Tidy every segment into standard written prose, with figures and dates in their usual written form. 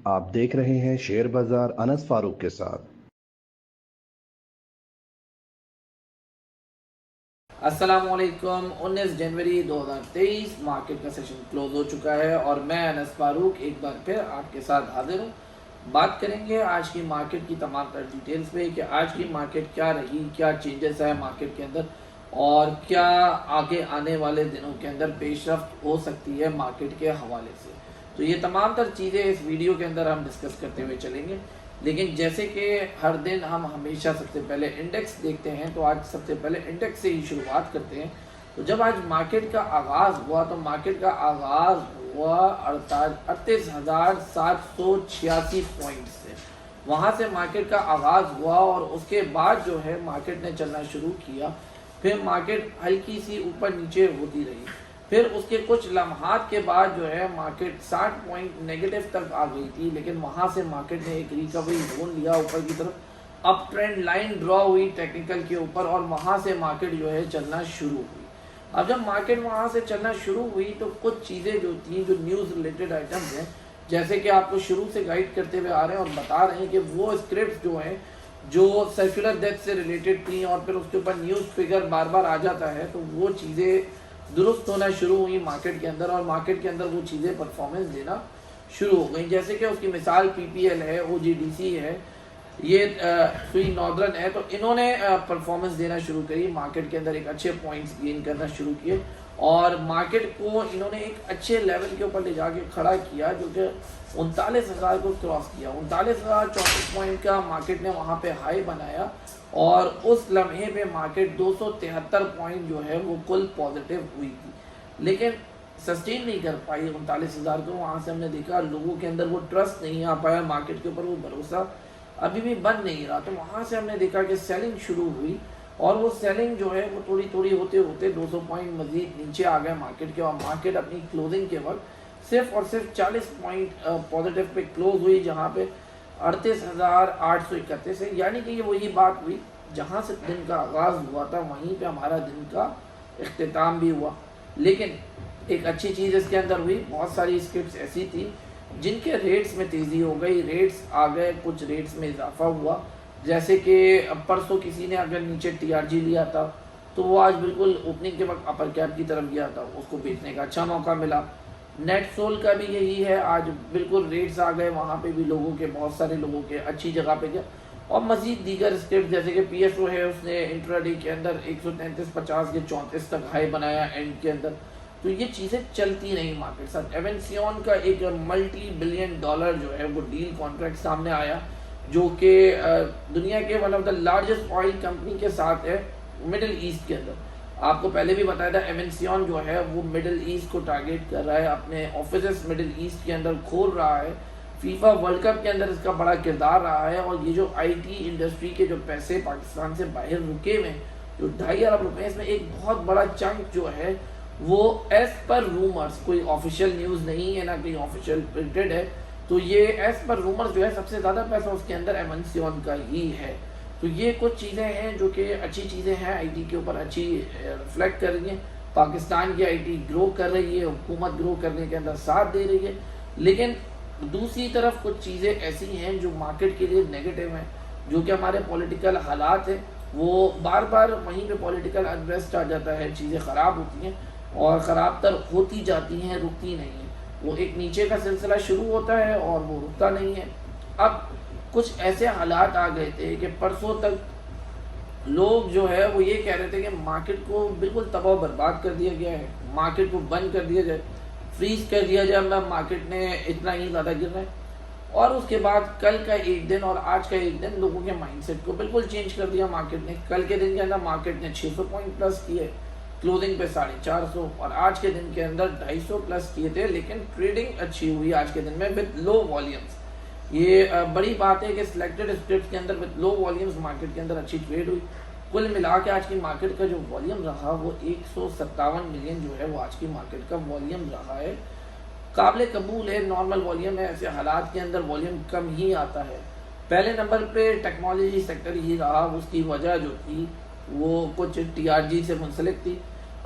آپ دیکھ رہے ہیں شیئر بازار انس فاروق کے ساتھ۔ السلام علیکم۔ 19 جنوری 2023 مارکیٹ کا سیشن کلوز ہو چکا ہے اور میں انس فاروق ایک بار پھر آپ کے ساتھ حاضر ہوں۔ بات کریں گے آج کی مارکیٹ کی تمام تر ڈیٹیلز پہ کہ آج کی مارکیٹ کیا رہی، کیا چینجز ہے مارکیٹ کے اندر اور کیا آگے آنے والے دنوں کے اندر پیش رفت ہو سکتی ہے مارکیٹ کے حوالے سے۔ تو یہ تمام تر چیزیں اس ویڈیو کے اندر ہم ڈسکس کرتے ہوئے چلیں گے، لیکن جیسے کہ ہر دن ہم ہمیشہ سب سے پہلے انڈیکس دیکھتے ہیں تو آج سب سے پہلے انڈیکس سے ہی شروعات کرتے ہیں۔ تو جب آج مارکیٹ کا آغاز ہوا تو مارکیٹ کا آغاز ہوا 38,786 پوائنٹ سے، وہاں سے مارکیٹ کا آغاز ہوا اور اس کے بعد جو ہے مارکیٹ نے چلنا شروع کیا۔ پھر مارکیٹ ہلکی سی اوپر نیچے ہوتی رہی، پھر اس کے کچھ لمحات کے بعد جو ہے مارکیٹ 60 پوائنٹ نیگیٹو تک آ گئی تھی، لیکن وہاں سے مارکیٹ نے ایک ریکوری زون لیا اوپر کی طرف، اپ ٹرینڈ لائن ڈرا ہوئی ٹیکنیکل کے اوپر اور وہاں سے مارکیٹ جو ہے چلنا شروع ہوئی۔ اب جب مارکیٹ وہاں سے چلنا شروع ہوئی تو کچھ چیزیں جو تھیں جو نیوز ریلیٹڈ آئٹمز ہیں، جیسے کہ آپ کو شروع سے گائیڈ کرتے ہوئے آ رہے ہیں اور بتا رہے ہیں کہ وہ اسکرپٹس جو ہیں جو سرکولر ڈیتھ سے ریلیٹڈ تھیں اور پھر اس کے اوپر نیوز فگر بار بار آ جاتا ہے، تو وہ چیزیں درست ہونا شروع ہوئی مارکیٹ کے اندر اور مارکیٹ کے اندر وہ چیزیں پرفارمنس دینا شروع ہو گئیں۔ جیسے کہ اس کی مثال پی پی ایل ہے، او جی ڈی سی ہے، یہ سوئی ناردرن ہے، تو انہوں نے پرفارمنس دینا شروع کری مارکیٹ کے اندر، ایک اچھے پوائنٹس گین کرنا شروع کیے اور مارکیٹ کو انہوں نے ایک اچھے لیول کے اوپر لے جا کے کھڑا کیا جو کہ 39,000 کو کراس کیا۔ 39,034 پوائنٹ کا مارکیٹ نے وہاں پہ ہائی بنایا اور اس لمحے پہ مارکیٹ 273 پوائنٹ جو ہے وہ کل پازیٹیو ہوئی تھی، لیکن سسٹین نہیں کر پائی 39,000 کو۔ وہاں سے ہم نے دیکھا لوگوں کے اندر وہ ٹرسٹ نہیں آ پایا، مارکیٹ کے اوپر وہ بھروسہ ابھی بھی بن نہیں رہا، تو وہاں سے ہم نے دیکھا کہ سیلنگ شروع ہوئی اور وہ سیلنگ جو ہے وہ تھوڑی تھوڑی ہوتے ہوتے 200 پوائنٹ مزید نیچے آ گئے مارکیٹ کے، اور مارکیٹ اپنی کلوزنگ کے وقت صرف اور صرف 40 پوائنٹ پازیٹیو پہ کلوز ہوئی، جہاں پہ 38,831 ہے، یعنی کہ یہ وہی بات ہوئی جہاں سے دن کا آغاز ہوا تھا وہیں پہ ہمارا دن کا اختتام بھی ہوا۔ لیکن ایک اچھی چیز اس کے اندر ہوئی، بہت ساری اسکرپٹس ایسی تھی جن کے ریٹس میں تیزی ہو گئی، ریٹس آ گئے، کچھ ریٹس میں اضافہ ہوا، جیسے کہ پرسوں کسی نے اگر نیچے ٹی آر جی لیا تھا تو وہ آج بالکل اوپننگ کے وقت اپر کیپ کی طرف گیا تھا، اس کو بیچنے کا اچھا موقع ملا۔ نیٹ سول کا بھی یہی ہے، آج بالکل ریٹس آ گئے، وہاں پہ بھی لوگوں کے، بہت سارے لوگوں کے اچھی جگہ پہ گیا، اور مزید دیگر اسکرپٹ جیسے کہ پی ایف او ہے، اس نے انٹراڈے کے اندر 133.50 کے 34 تک ہائی بنایا اینڈ کے اندر، تو یہ چیزیں چلتی نہیں مارکیٹ ساتھ۔ ایونسیون کا ایک ملٹی بلین ڈالر جو ہے وہ ڈیل کانٹریکٹ سامنے آیا، جو کہ دنیا کے one of the largest oil company کے ساتھ ہے مڈل ایسٹ کے اندر۔ آپ کو پہلے بھی بتایا تھا ایونسیون جو ہے وہ مڈل ایسٹ کو ٹارگیٹ کر رہا ہے، اپنے آفیسز مڈل ایسٹ کے اندر کھول رہا ہے، فیفا ورلڈ کپ کے اندر اس کا بڑا کردار رہا ہے، اور یہ جو آئی ٹی انڈسٹری کے جو پیسے پاکستان سے باہر رکے ہوئے ہیں جو 2.5 ارب روپے، اس میں ایک بہت بڑا چنک جو ہے وہ ایز پر رومرز، کوئی آفیشیل نیوز نہیں ہے، نہ کوئی آفیشیل پرنٹڈ ہے، تو یہ ایز پر رومرز جو ہے سب سے زیادہ پیسہ اس کے اندر ایونسیون کا ہی ہے۔ تو یہ کچھ چیزیں ہیں جو کہ اچھی چیزیں ہیں، آئی ٹی کے اوپر اچھی ریفلیکٹ کر رہی ہیں، پاکستان کی آئی ٹی گرو کر رہی ہے، حکومت گرو کرنے کے اندر ساتھ دے رہی ہے، لیکن دوسری طرف کچھ چیزیں ایسی ہیں جو مارکیٹ کے لیے نیگیٹو ہیں، جو کہ ہمارے پولیٹیکل حالات ہیں، وہ بار بار وہیں پہ پولیٹیکل انریسٹ آ جاتا ہے، چیزیں خراب ہوتی ہیں اور خراب تر ہوتی جاتی ہیں، رکتی نہیں ہیں، وہ ایک نیچے کا سلسلہ شروع ہوتا ہے اور وہ رکتا نہیں ہے۔ اب کچھ ایسے حالات آ گئے تھے کہ پرسوں تک لوگ جو ہے وہ یہ کہہ رہے تھے کہ مارکیٹ کو بالکل تباہ و برباد کر دیا گیا ہے، مارکیٹ کو بند کر دیا جائے، فریز کر دیا جائے، اب مارکیٹ نے اتنا ہی زیادہ گرنا ہے، اور اس کے بعد کل کا ایک دن اور آج کا ایک دن لوگوں کے مائنڈ سیٹ کو بالکل چینج کر دیا مارکیٹ نے۔ کل کے دن کے اندر مارکیٹ نے 600 پوائنٹ پلس کیے، کلوزنگ پہ 450، اور آج کے دن کے اندر 250 پلس کیے تھے، لیکن ٹریڈنگ اچھی ہوئی آج کے دن میں وتھ لو والیومز۔ یہ بڑی بات ہے کہ سلیکٹڈ اسکرپٹس کے اندر وتھ لو والیومز مارکیٹ کے اندر اچھی ٹریڈ ہوئی۔ کل ملا کے آج کی مارکیٹ کا جو والیوم رہا وہ 157 ملین جو ہے وہ آج کی مارکیٹ کا والیوم رہا ہے، قابل قبول ہے، نارمل والیوم ہے، ایسے حالات کے اندر والیوم کم ہی آتا ہے۔ پہلے نمبر پہ ٹیکنالوجی سیکٹر ہی رہا، اس کی وجہ جو تھی وہ کچھ ٹی آر جی سے منسلک تھی۔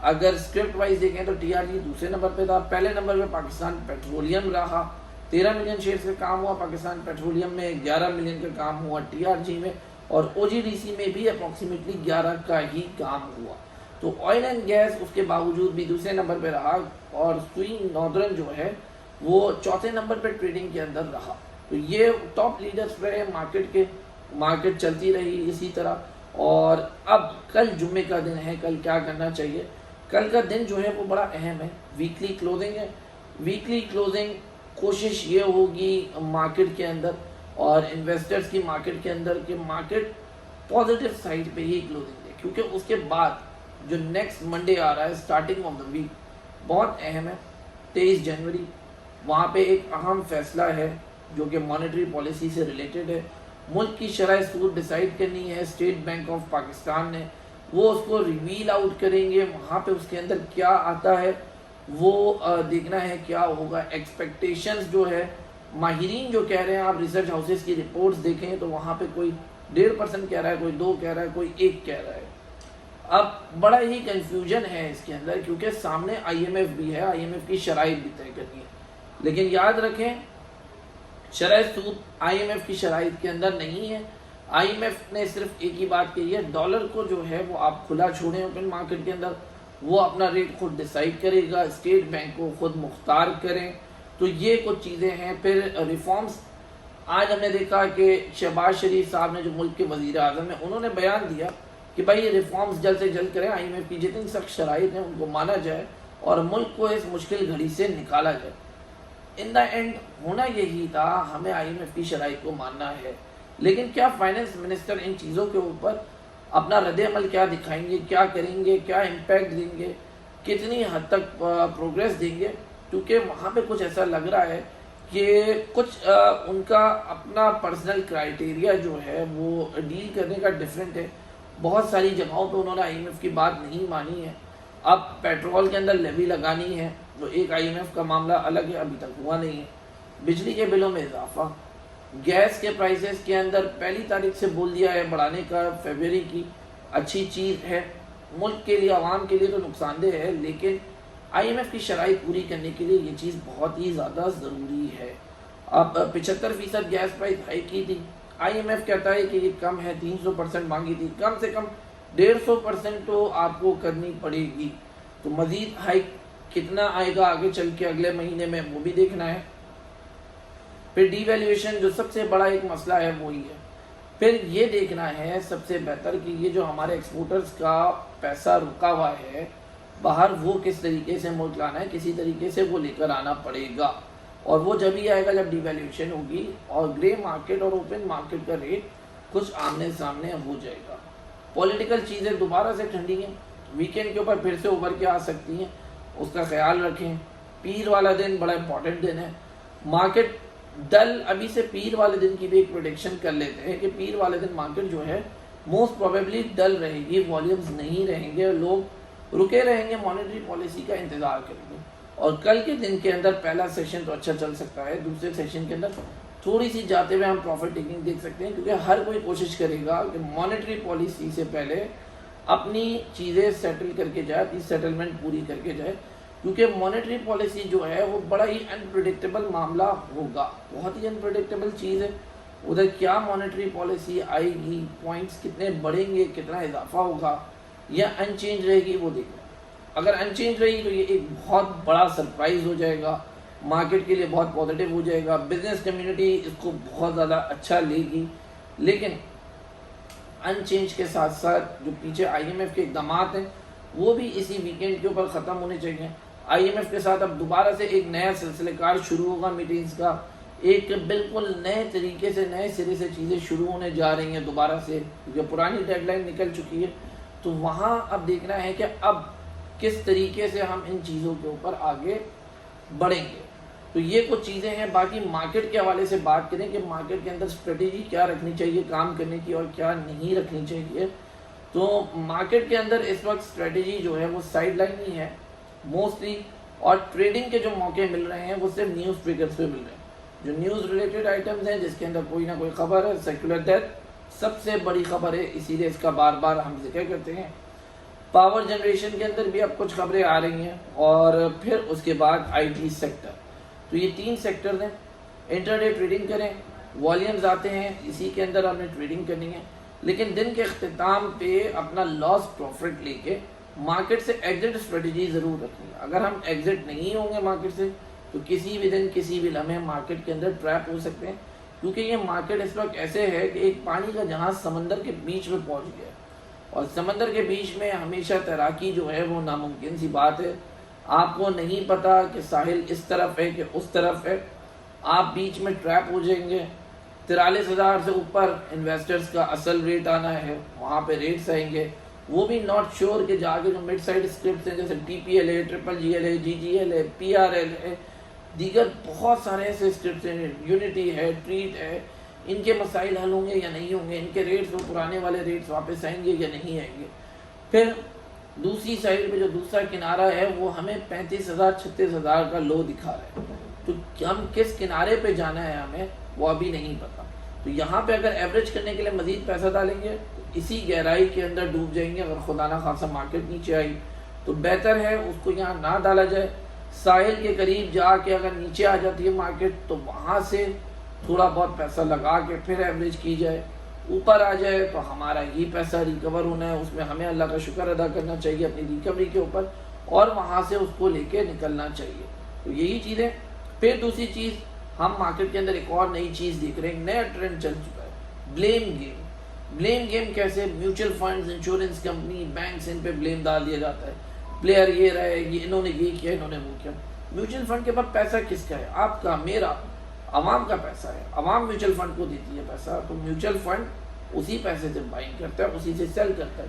اگر اسکرپٹ وائز دیکھیں تو ٹی آر جی دوسرے نمبر پہ تھا، پہلے نمبر پہ پاکستان پیٹرولیم رہا، 13 ملین شیئرز کا کام ہوا پاکستان پیٹرولیم میں, 11 ملین کا کام ہوا TRG میں, اور OGDC میں بھی اپروکسیمیٹلی 11 کا ہی کام ہوا. تو آئل اینڈ گیس اس کے باوجود بھی دوسرے نمبر پہ رہا, اور سوئی ناردرن جو ہے وہ چوتھے نمبر پہ ٹریڈنگ کے اندر رہا. تو یہ ٹاپ لیڈرز رہے مارکیٹ کے, مارکیٹ چلتی رہی اسی طرح. اور اب کل جمعے کا دن ہے, کل کیا کرنا چاہیے؟ کل کا دن جو ہے وہ بڑا اہم ہے, ویکلی کلوزنگ ہے. ویکلی کلوزنگ کوشش یہ ہوگی مارکیٹ کے اندر اور انویسٹرز کی مارکیٹ کے اندر کہ مارکیٹ پازیٹیو سائڈ پہ ہی کلوزنگ دے, کیونکہ اس کے بعد جو نیکسٹ منڈے آ رہا ہے اسٹارٹنگ آف دا ویک بہت اہم ہے, 23 جنوری. وہاں پہ ایک اہم فیصلہ ہے جو کہ مانیٹری پالیسی سے ریلیٹڈ ہے. ملک کی شرح سود ڈیسائیڈ کرنی ہے اسٹیٹ بینک آف پاکستان نے, وہ اس کو ریویل آؤٹ کریں گے. وہاں پہ اس کے اندر کیا آتا ہے وہ دیکھنا ہے کیا ہوگا. ایکسپیکٹیشنز جو ہے ماہرین جو کہہ رہے ہیں, آپ ریسرچ ہاؤسز کی رپورٹس دیکھیں تو وہاں پہ کوئی 1.5% کہہ رہا ہے, کوئی 2 کہہ رہا ہے, کوئی 1 کہہ رہا ہے. اب بڑا ہی کنفیوژن ہے اس کے اندر, کیونکہ سامنے IMF بھی ہے, IMF کی شرائط بھی طے کرنی ہے. لیکن یاد رکھیں شرح سود IMF کی شرائط کے اندر نہیں ہے. IMF نے صرف ایک ہی بات کہی ہے, ڈالر کو جو ہے وہ آپ کھلا چھوڑیں اوپن مارکیٹ کے اندر, وہ اپنا ریٹ خود ڈیسائیڈ کرے گا, اسٹیٹ بینک کو خود مختار کریں. تو یہ کچھ چیزیں ہیں. پھر ریفارمز, آج ہم نے دیکھا کہ شہباز شریف صاحب نے جو ملک کے وزیر اعظم ہیں انہوں نے بیان دیا کہ بھائی یہ ریفارمز جلد سے جلد کریں, IMF کی جتنی سخت شرائط ہیں ان کو مانا جائے اور ملک کو اس مشکل گھڑی سے نکالا جائے. ان دا اینڈ ہونا یہی تھا, ہمیں IMF کی شرائط کو ماننا ہے. لیکن کیا فائنانس منسٹر ان چیزوں کے اوپر اپنا رد عمل کیا دکھائیں گے, کیا کریں گے, کیا امپیکٹ دیں گے, کتنی حد تک پروگریس دیں گے؟ کیونکہ وہاں پہ کچھ ایسا لگ رہا ہے کہ کچھ ان کا اپنا پرسنل کرائیٹیریا جو ہے وہ ڈیل کرنے کا ڈیفرنٹ ہے. بہت ساری جگہوں پہ انہوں نے IMF کی بات نہیں مانی ہے. اب پیٹرول کے اندر لیوی لگانی ہے, تو ایک IMF کا معاملہ الگ ہے, ابھی تک ہوا نہیں ہے. بجلی کے بلوں میں اضافہ, گیس کے پرائسز کے اندر 1 تاریخ سے بول دیا ہے بڑھانے کا, فیبرری کی اچھی چیز ہے ملک کے لیے, عوام کے لیے تو نقصان دہ ہے, لیکن IMF کی شرائط پوری کرنے کے لیے یہ چیز بہت ہی زیادہ ضروری ہے. اب 75% گیس پرائس ہائیک کی تھی, IMF کہتا ہے کہ یہ کم ہے, 300% مانگی تھی, کم سے کم 150% تو آپ کو کرنی پڑے گی. تو مزید ہائیک کتنا آئے گا آگے چل کے اگلے مہینے میں وہ بھی دیکھنا ہے. پھر ڈی ویلیویشن جو سب سے بڑا ایک مسئلہ ہے وہی ہے. پھر یہ دیکھنا ہے سب سے بہتر کہ یہ جو ہمارے ایکسپورٹرز کا پیسہ رکا ہوا ہے باہر, وہ کس طریقے سے ملک لانا ہے, کسی طریقے سے وہ لے کر آنا پڑے گا. اور وہ جب ہی آئے گا جب ڈی ویلیویشن ہوگی اور گرے مارکیٹ اور اوپن مارکیٹ کا ریٹ کچھ آمنے سامنے ہو جائے گا. پولیٹیکل چیزیں دوبارہ سے ٹھنڈی ہیں, ویکینڈ کے اوپر پھر سے ابھر کے آ سکتی ہیں, اس کا خیال رکھیں. پیر والا دن بڑا امپورٹنٹ دن ہے. مارکیٹ ڈل, ابھی سے پیر والے دن کی بھی ایک پریڈکشن کر لیتے ہیں کہ پیر والے دن مارکیٹ جو ہے موسٹ پروبیبلی ڈل رہے گی, والیومز نہیں رہیں گے, لوگ رکے رہیں گے, مانیٹری پالیسی کا انتظار کریں گے. اور کل کے دن کے اندر پہلا سیشن تو اچھا چل سکتا ہے, دوسرے سیشن کے اندر تھوڑی سی جاتے ہوئے ہم پروفٹ ٹیکنگ دیکھ سکتے ہیں, کیونکہ ہر کوئی کوشش کرے گا کہ مانیٹری پالیسی سے پہلے اپنی چیزیں سیٹل کر کے جائے, اپنی سیٹلمنٹ پوری کر کے جائے, کیونکہ مانیٹری پالیسی جو ہے وہ بڑا ہی انپریڈکٹیبل معاملہ ہوگا, بہت ہی انپریڈکٹیبل چیز ہے. ادھر کیا مانیٹری پالیسی آئے گی, پوائنٹس کتنے بڑھیں گے, کتنا اضافہ ہوگا, یا ان چینج رہے گی, وہ دیکھنا. اگر ان چینج رہی تو یہ ایک بہت بڑا سرپرائز ہو جائے گا, مارکیٹ کے لیے بہت پازیٹیو ہو جائے گا, بزنس کمیونٹی اس کو بہت زیادہ اچھا لے گی. لیکن ان چینج کے ساتھ ساتھ جو پیچھے IMF کے اقدامات ہیں وہ بھی اسی ویکینڈ کے اوپر ختم ہونے چاہیے. IMF کے ساتھ اب دوبارہ سے ایک نیا سلسلہ کار شروع ہوگا میٹنگز کا, ایک بالکل نئے طریقے سے, نئے سرے سے چیزیں شروع ہونے جا رہی ہیں دوبارہ سے, کیونکہ پرانی ڈیڈ لائن نکل چکی ہے. تو وہاں اب دیکھنا ہے کہ اب کس طریقے سے ہم ان چیزوں کے اوپر آگے بڑھیں گے. تو یہ کچھ چیزیں ہیں. باقی مارکیٹ کے حوالے سے بات کریں کہ مارکیٹ کے اندر اسٹریٹجی کیا رکھنی چاہیے کام کرنے کی اور کیا نہیں رکھنی چاہیے. تو مارکیٹ کے اندر اس وقت اسٹریٹجی جو ہے وہ سائڈ لائن ہی ہے موسٹلی, اور ٹریڈنگ کے جو موقع مل رہے ہیں وہ صرف نیوز ٹریگرز پہ مل رہے ہیں. جو نیوز ریلیٹڈ آئٹمز ہیں جس کے اندر کوئی نہ کوئی خبر ہے, سیکولر ڈیتھ سب سے بڑی خبر ہے, اسی لیے اس کا بار بار ہم ذکر کرتے ہیں. پاور جنریشن کے اندر بھی اب کچھ خبریں آ رہی ہیں, اور پھر اس کے بعد IT سیکٹر. تو یہ 3 سیکٹرز ہیں. انٹرڈے ٹریڈنگ کریں، والیومز آتے ہیں، اسی کے اندر ہم نے ٹریڈنگ کرنی ہے، لیکن دن کے اختتام پہ اپنا لاس پروفٹ لے کے مارکیٹ سے ایگزٹ اسٹریٹجی ضرور رکھنی ہے۔ اگر ہم ایگزٹ نہیں ہوں گے مارکیٹ سے تو کسی بھی دن کسی بھی لمحے مارکیٹ کے اندر ٹریپ ہو سکتے ہیں، کیونکہ یہ مارکیٹ اس وقت ایسے ہے کہ ایک پانی کا جہاز سمندر کے بیچ میں پہنچ گیا ہے، اور سمندر کے بیچ میں ہمیشہ تیراکی جو ہے وہ ناممکن سی بات ہے۔ آپ کو نہیں پتا کہ ساحل اس طرف ہے کہ اس طرف ہے، آپ بیچ میں ٹریپ ہو جائیں گے۔ 43,000 سے اوپر انویسٹرز کا اصل ریٹ آنا ہے، وہاں پہ ریٹس آئیں گے، وہ بھی ناٹ شیور کہ جا کے جو مڈ سائڈ اسکرپٹس ہیں جیسے TPL ہے، GGL ہے، GGL ہے، PRL ہے، دیگر بہت سارے ایسے اسکرپٹس ہیں، یونٹی ہے، ٹریٹ ہے، ان کے مسائل حل ہوں گے یا نہیں ہوں گے، ان کے ریٹس وہ پرانے والے ریٹس واپس آئیں گے یا نہیں آئیں گے۔ پھر دوسری سائڈ پہ جو دوسرا کنارہ ہے وہ ہمیں 35,000 36,000 کا لو دکھا رہا ہے، تو ہم کس کنارے پہ جانا ہے ہمیں وہ ابھی نہیں پتا۔ تو یہاں پہ اگر ایوریج کرنے کے لیے مزید پیسہ ڈالیں گے اسی گہرائی کے اندر ڈوب جائیں گے۔ اگر خدا نہ خاصا مارکیٹ نیچے آئی تو بہتر ہے اس کو یہاں نہ ڈالا جائے، ساحل کے قریب جا کے اگر نیچے آ جاتی ہے مارکیٹ تو وہاں سے تھوڑا بہت پیسہ لگا کے پھر ایوریج کی جائے۔ اوپر آ جائے تو ہمارا یہ پیسہ ریکور ہونا ہے، اس میں ہمیں اللہ کا شکر ادا کرنا چاہیے اپنی ریکوری کے اوپر، اور وہاں سے اس کو لے کے نکلنا چاہیے۔ تو یہی چیزیں۔ پھر دوسری چیز، ہم مارکیٹ کے اندر ایک اور نئی چیز دیکھ رہے ہیں، نیا ٹرینڈ چل چکا ہے، بلیم گیم۔ بلیم گیم کیسے؟ Mutual funds, insurance company, banks, ان پہ بلیم ڈال دیا جاتا ہے، پلیئر یہ رہے، یہ انہوں نے یہ کیا، انہوں نے وہ کیا۔ میوچل فنڈ کے پاس پیسہ کس کا ہے؟ آپ کا، میرا، عوام کا پیسہ ہے، عوام میوچل فنڈ کو دیتی ہے پیسہ، تو میوچل فنڈ اسی پیسے سے بائنگ کرتا ہے، اسی سے سیل کرتا ہے۔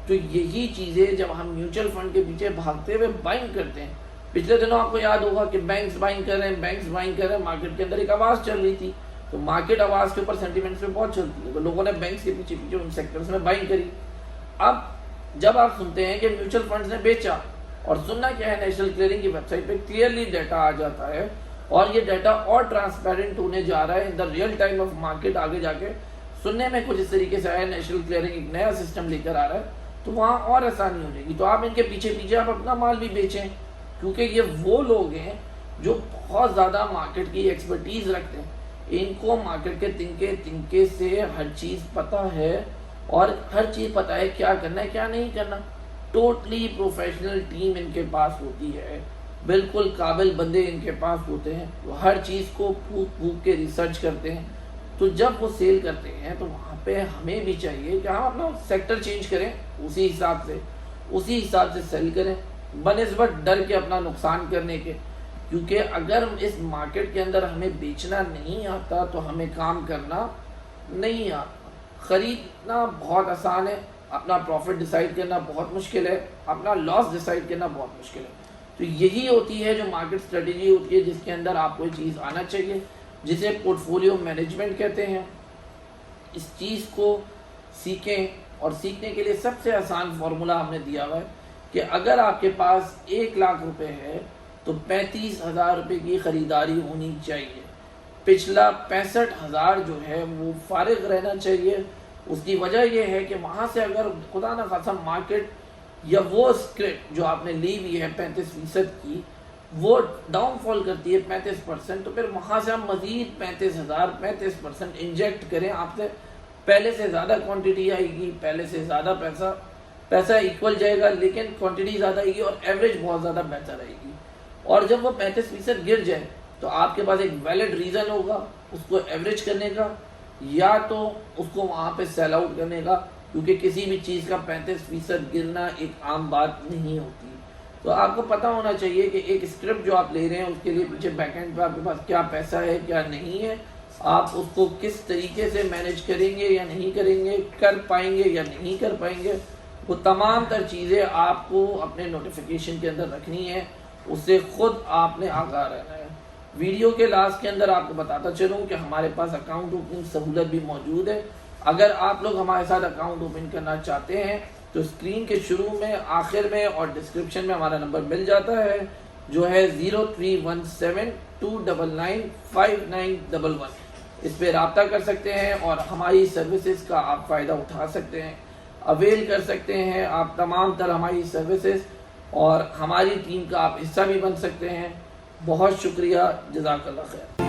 تو یہی چیزیں جب ہم میوچل فنڈ کے پیچھے بھاگتے ہوئے بائنگ کرتے ہیں، پچھلے دنوں آپ کو یاد ہوگا کہ بینکس بائنگ کر رہے ہیں، بینکس بائنگ کر رہے ہیں، مارکیٹ کے اندر ایک آواز چل رہی تھی، تو مارکیٹ آواز کے اوپر سینٹیمنٹس میں بہت چلتی ہے، تو لوگوں نے بینکس کے پیچھے پیچھے ان سیکٹرز میں بائنگ کری۔ اب جب آپ سنتے ہیں کہ میوچل فنڈز نے بیچا، اور سننا کیا ہے، نیشنل کلیئرنگ کی ویب سائٹ پہ کلیئرلی ڈیٹا آ جاتا ہے، اور یہ ڈیٹا اور ٹرانسپیرنٹ ہونے جا رہا ہے in the real time of market. آگے جا کے سننے میں کچھ اس طریقے سے آیا، نیشنل کلیئرنگ ایک نیا سسٹم لے کر آ رہا ہے، تو وہاں اور آسانی ہو جائے گی۔ تو آپ ان کے پیچھے پیچھے آپ اپنا مال بھی بیچیں، کیونکہ یہ وہ لوگ ہیں جو بہت زیادہ مارکیٹ کی ایکسپرٹیز رکھتے ہیں، ان کو مارکیٹ کے تنکے سے ہر چیز پتہ ہے، اور ہر چیز پتہ ہے کیا کرنا ہے کیا نہیں کرنا۔ ٹوٹلی پروفیشنل ٹیم ان کے پاس ہوتی ہے، بالکل قابل بندے ان کے پاس ہوتے ہیں، وہ ہر چیز کو پھونک پھونک کے ریسرچ کرتے ہیں۔ تو جب وہ سیل کرتے ہیں تو وہاں پہ ہمیں بھی چاہیے کہ ہم اپنا سیکٹر چینج کریں، اسی حساب سے سیل کریں، بنسبت ڈر کے اپنا نقصان کرنے کے، کیونکہ اگر اس مارکیٹ کے اندر ہمیں بیچنا نہیں آتا تو ہمیں کام کرنا نہیں آتا۔ خریدنا بہت آسان ہے، اپنا پروفٹ ڈیسائیڈ کرنا بہت مشکل ہے، اپنا لاس ڈیسائیڈ کرنا بہت مشکل ہے۔ تو یہی ہوتی ہے جو مارکیٹ اسٹریٹجی ہوتی ہے، جس کے اندر آپ کو یہ چیز آنا چاہیے، جسے پورٹ فولیو مینجمنٹ کہتے ہیں۔ اس چیز کو سیکھیں، اور سیکھنے کے لیے سب سے آسان فارمولا ہم نے دیا ہوا ہے کہ اگر آپ کے پاس 1 لاکھ روپے ہے تو 35,000 روپے کی خریداری ہونی چاہیے، پچھلا 65,000 جو ہے وہ فارغ رہنا چاہیے۔ اس کی وجہ یہ ہے کہ وہاں سے اگر خدا نہ خاصا مارکیٹ یا وہ اسکرپٹ جو آپ نے لی ہوئی ہے 35% کی وہ ڈاؤن فال کرتی ہے 35%، تو پھر وہاں سے ہم مزید 35% انجیکٹ کریں، آپ سے پہلے سے زیادہ کوانٹٹی آئے گی، پہلے سے زیادہ پیسہ ایکول جائے گا، لیکن کوانٹٹی زیادہ آئے گی اور ایوریج بہت زیادہ بہتر آئے گی۔ اور جب وہ 35% گر جائے تو آپ کے پاس ایک ویلڈ ریزن ہوگا اس کو ایوریج کرنے کا، یا تو اس کو وہاں پہ سیل آؤٹ کرنے کا، کیونکہ کسی بھی چیز کا 35% گرنا ایک عام بات نہیں ہوتی۔ تو آپ کو پتہ ہونا چاہیے کہ ایک اسکرپٹ جو آپ لے رہے ہیں اس کے لیے پیچھے بیک اینڈ پہ آپ کے پاس کیا پیسہ ہے کیا نہیں ہے، آپ اس کو کس طریقے سے مینیج کریں گے یا نہیں کریں گے، کر پائیں گے یا نہیں کر پائیں گے، وہ تمام تر چیزیں آپ کو اپنے نوٹیفیکیشن کے اندر رکھنی ہے، اس سے خود آپ نے آگاہ رہنا ہے۔ ویڈیو کے لاسٹ کے اندر آپ کو بتاتا چلوں کہ ہمارے پاس اکاؤنٹ اوپننگ سہولت بھی موجود ہے۔ اگر آپ لوگ ہمارے ساتھ اکاؤنٹ اوپن کرنا چاہتے ہیں تو اسکرین کے شروع میں، آخر میں اور ڈسکرپشن میں ہمارا نمبر مل جاتا ہے، جو ہے 0317299591۔ اس پہ رابطہ کر سکتے ہیں اور ہماری سروسز کا آپ فائدہ اٹھا سکتے ہیں، اویل کر سکتے ہیں آپ تمام تر ہماری سروسز، اور ہماری ٹیم کا آپ حصہ بھی بن سکتے ہیں۔ بہت شکریہ، جزاک اللہ خیر۔